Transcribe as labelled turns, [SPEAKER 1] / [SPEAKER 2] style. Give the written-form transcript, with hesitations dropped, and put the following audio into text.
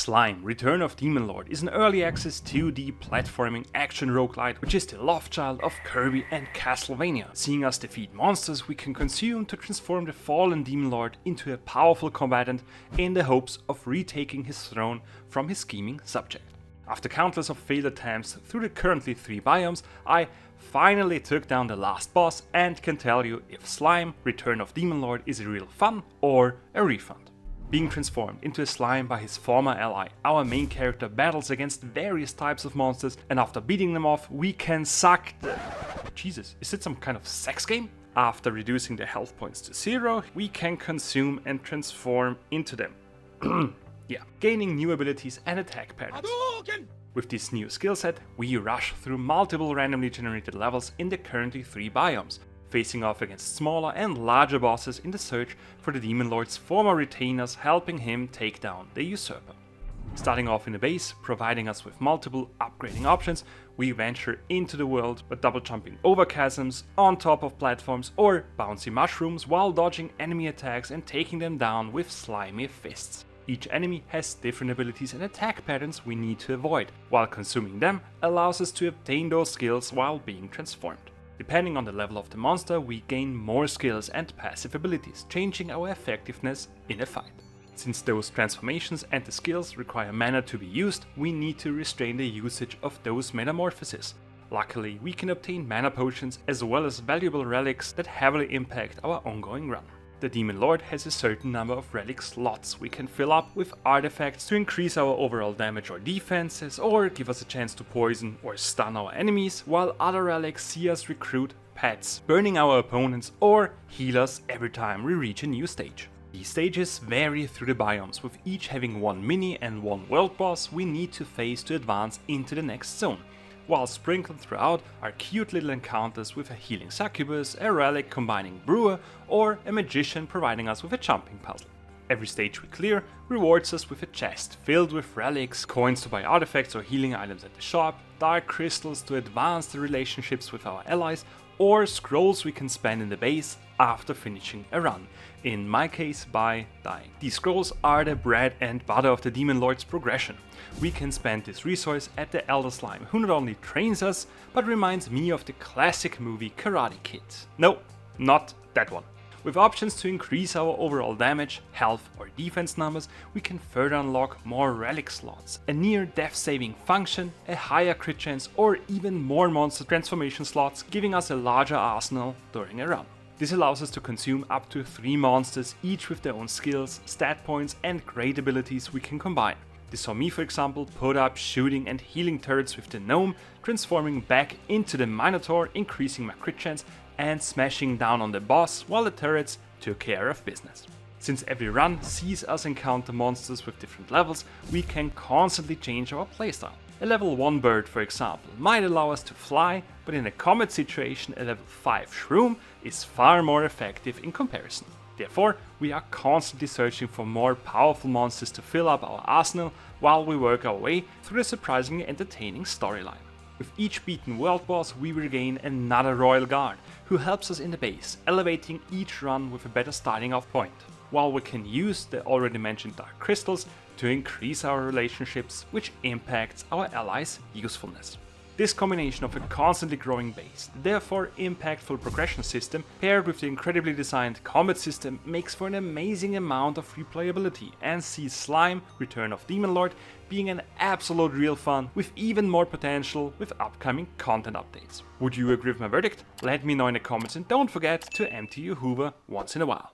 [SPEAKER 1] Zlime, Return of Demon Lord is an early access 2D platforming action roguelite which is the love child of Kirby and Castlevania, seeing us defeat monsters we can consume to transform the fallen Demon Lord into a powerful combatant in the hopes of retaking his throne from his scheming subject. After countless of failed attempts through the currently 3 biomes, I finally took down the last boss and can tell you if Zlime, Return of Demon Lord is a real fun or a refund. Being transformed into a slime by his former ally, our main character battles against various types of monsters, and after beating them off, we can suck the... Jesus, is it some kind of sex game? After reducing the health points to 0, we can consume and transform into them. Yeah, gaining new abilities and attack patterns. With this new skill set, we rush through multiple randomly generated levels in the currently 3 biomes, facing off against smaller and larger bosses in the search for the Demon Lord's former retainers, helping him take down the usurper. Starting off in the base, providing us with multiple upgrading options, we venture into the world by double jumping over chasms, on top of platforms or bouncy mushrooms while dodging enemy attacks and taking them down with slimy fists. Each enemy has different abilities and attack patterns we need to avoid, while consuming them allows us to obtain those skills while being transformed. Depending on the level of the monster, we gain more skills and passive abilities, changing our effectiveness in a fight. Since those transformations and the skills require mana to be used, we need to restrain the usage of those metamorphoses. Luckily, we can obtain mana potions as well as valuable relics that heavily impact our ongoing run. The Demon Lord has a certain number of relic slots we can fill up with artifacts to increase our overall damage or defenses, or give us a chance to poison or stun our enemies, while other relics see us recruit pets, burning our opponents or heal us every time we reach a new stage. These stages vary through the biomes, with each having 1 mini and 1 world boss we need to face to advance into the next zone, while sprinkled throughout are cute little encounters with a healing succubus, a relic combining brewer, or a magician providing us with a jumping puzzle. Every stage we clear rewards us with a chest filled with relics, coins to buy artifacts or healing items at the shop, dark crystals to advance the relationships with our allies, or scrolls we can spend in the base after finishing a run, in my case by dying. These scrolls are the bread and butter of the Demon Lord's progression. We can spend this resource at the Elder Slime, who not only trains us, but reminds me of the classic movie Karate Kid. No, not that one. With options to increase our overall damage, health or defense numbers, we can further unlock more relic slots, a near death saving function, a higher crit chance, or even more monster transformation slots, giving us a larger arsenal during a run. This allows us to consume up to 3 monsters, each with their own skills, stat points and great abilities we can combine. This saw me, for example, put up shooting and healing turrets with the gnome, transforming back into the Minotaur, increasing my crit chance, and smashing down on the boss while the turrets took care of business. Since every run sees us encounter monsters with different levels, we can constantly change our playstyle. A level 1 bird, for example, might allow us to fly, but in a combat situation a level 5 shroom is far more effective in comparison. Therefore, we are constantly searching for more powerful monsters to fill up our arsenal while we work our way through a surprisingly entertaining storyline. With each beaten world boss, we regain another royal guard, who helps us in the base, elevating each run with a better starting off point, while we can use the already mentioned dark crystals to increase our relationships, which impacts our allies' usefulness. This combination of a constantly growing base, therefore impactful progression system, paired with the incredibly designed combat system, makes for an amazing amount of replayability and sees Zlime, Return of Demon Lord being an absolute real fun with even more potential with upcoming content updates. Would you agree with my verdict? Let me know in the comments and don't forget to empty your Hoover once in a while.